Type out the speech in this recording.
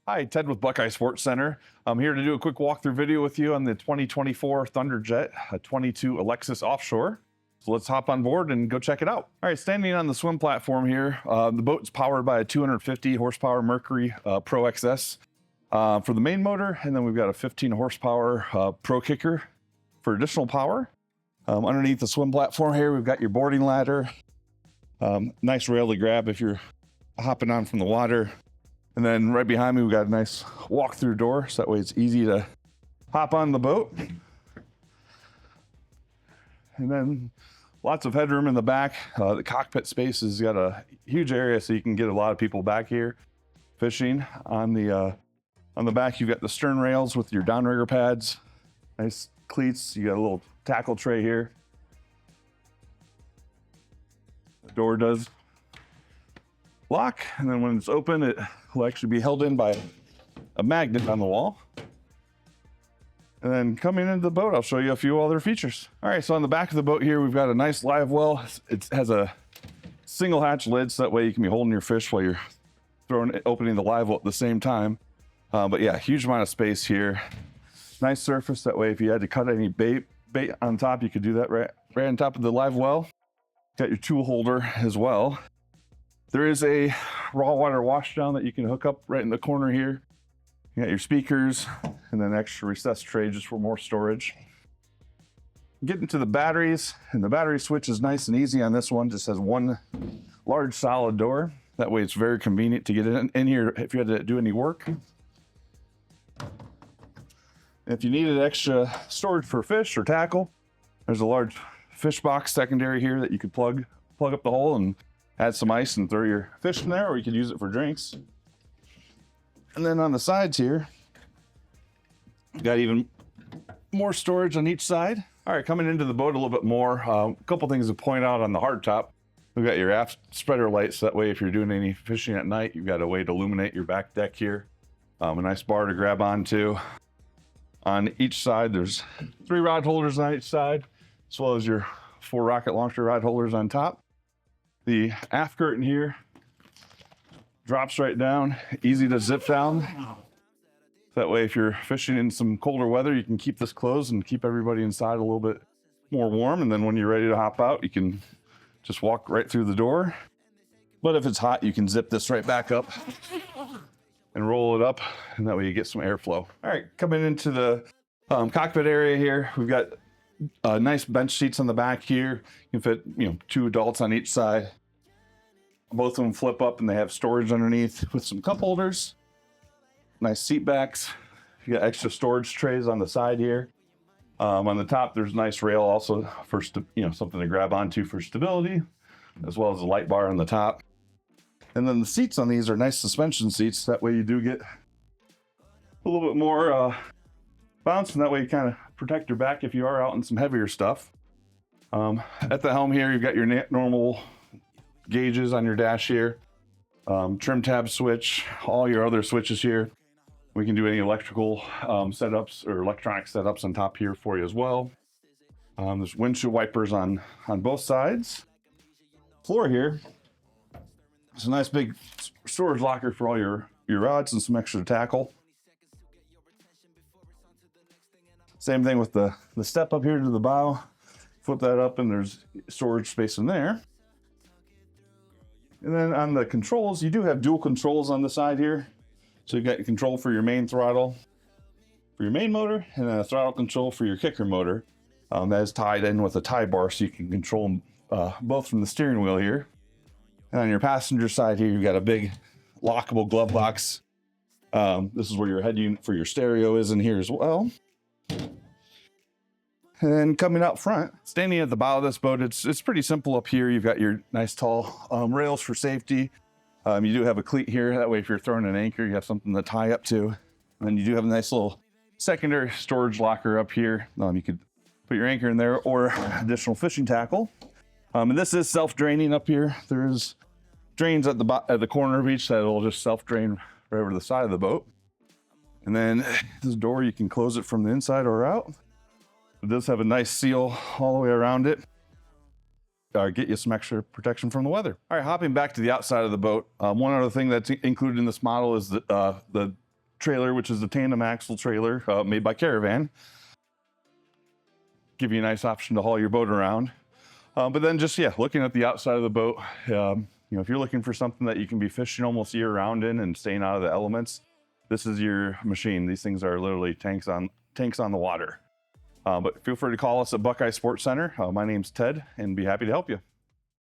Hi, Ted with Buckeye Sports Center. I'm here to do a quick walkthrough video with you on the 2024 Thunderjet, a 22 Alexis Offshore. So let's hop on board and go check it out. All right, standing on the swim platform here, the boat's powered by a 250 horsepower Mercury Pro XS for the main motor, and then we've got a 15 horsepower Pro Kicker for additional power. Underneath the swim platform here, we've got your boarding ladder. Nice rail to grab if you're hopping on from the water. And then right behind me, we've got a nice walk-through door, so that way it's easy to hop on the boat. And then lots of headroom in the back. The cockpit space has got a huge area, so you can get a lot of people back here fishing. On the back, you've got the stern rails with your downrigger pads, nice cleats. You got a little tackle tray here. The door does lock, and then when it's open, it will actually be held in by a magnet on the wall. And then coming into the boat, I'll show you a few other features. All right, so on the back of the boat here, we've got a nice live well. It has a single hatch lid, so that way you can be holding your fish while you're opening the live well at the same time. But yeah, huge amount of space here. Nice surface, that way if you had to cut any bait on top, you could do that right on top of the live well. Got your tool holder as well. There is a raw water wash down that you can hook up right in the corner here. You got your speakers and then extra recessed tray just for more storage. Get into the batteries, and the battery switch is nice and easy on this one. Just has one large solid door. That way it's very convenient to get in here if you had to do any work. If you needed extra storage for fish or tackle, there's a large fish box secondary here that you could plug up the hole and add some ice and throw your fish in there, or you could use it for drinks. And then on the sides here, you got even more storage on each side. All right, coming into the boat a little bit more, a couple things to point out on the hardtop. We've got your aft spreader lights, so that way if you're doing any fishing at night, you've got a way to illuminate your back deck here. A nice bar to grab onto. On each side, there's 3 rod holders on each side, as well as your 4 rocket launcher rod holders on top. The aft curtain here drops right down, easy to zip down. That way if you're fishing in some colder weather, you can keep this closed and keep everybody inside a little bit more warm. And then when you're ready to hop out, you can just walk right through the door. But if it's hot, you can zip this right back up and roll it up, and that way you get some airflow. All right, coming into the cockpit area here, we've got nice bench seats on the back here. You can fit 2 adults on each side. Both of them flip up and they have storage underneath with some cup holders. Nice seat backs. You got extra storage trays on the side here. On the top, there's a nice rail also for something to grab onto for stability, as well as a light bar on the top. And then the seats on these are nice suspension seats. That way you do get a little bit more bounce, and that way you kind of protect your back if you are out in some heavier stuff. At the helm here, you've got your normal gauges on your dash here, trim tab switch, all your other switches here. We can do any electrical setups or electronic setups on top here for you as well. There's windshield wipers on both sides. Floor here, it's a nice big storage locker for all your rods and some extra tackle. Same thing with the step up here to the bow. Flip that up and there's storage space in there. And then on the controls, you do have dual controls on the side here. So you've got your control for your main throttle for your main motor, and then a throttle control for your kicker motor. That is tied in with a tie bar, so you can control them both from the steering wheel here. And on your passenger side here, you've got a big lockable glove box. This is where your head unit for your stereo is in here as well. And then coming out front, standing at the bow of this boat, it's pretty simple up here. You've got your nice tall rails for safety. You do have a cleat here. That way if you're throwing an anchor, you have something to tie up to. And then you do have a nice little secondary storage locker up here. You could put your anchor in there or additional fishing tackle. And this is self-draining up here. There's drains at the corner of each that will just self-drain right over the side of the boat. And then this door, you can close it from the inside or out. It does have a nice seal all the way around it. Get you some extra protection from the weather. All right, hopping back to the outside of the boat. One other thing that's included in this model is the trailer, which is a tandem axle trailer made by Caravan. Give you a nice option to haul your boat around. But then just, yeah, looking at the outside of the boat, you know, if you're looking for something that you can be fishing almost year round in and staying out of the elements, this is your machine. These things are literally tanks on the water. But feel free to call us at Buckeye Sports Center. My name's Ted, and be happy to help you.